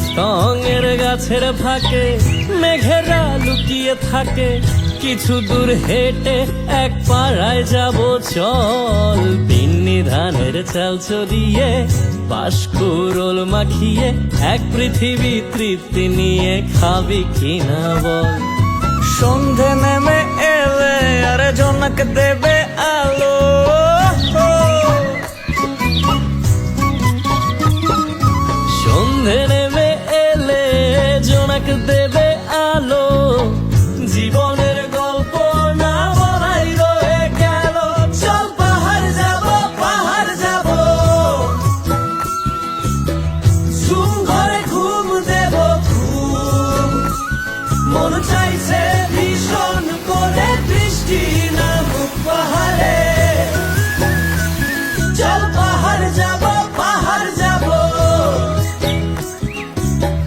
স্তঙের গাছের ফাঁকে মেঘেরা লুকিয়ে থাকে, কিছু দূর হেঁটে এক পাড়ায় যাব চল। পিন্নি ধানের চাল চড়িয়ে বাঁশকুড়োল মাখিয়ে এক পৃথিবী তৃপ্তি নিয়ে খাবি কিনা বল। সন্ধে নেমে এলে আর জনক দেবে আলো, সন্ধে নেমে এলে জোনাক দেবে আলো। জীবনের গল্প না বলাই রয়ে গেল, চল পাহাড় যাব পাহাড় যাব। ঘুম ঘরে ঘুম দেব ঘুম, মন চাইছে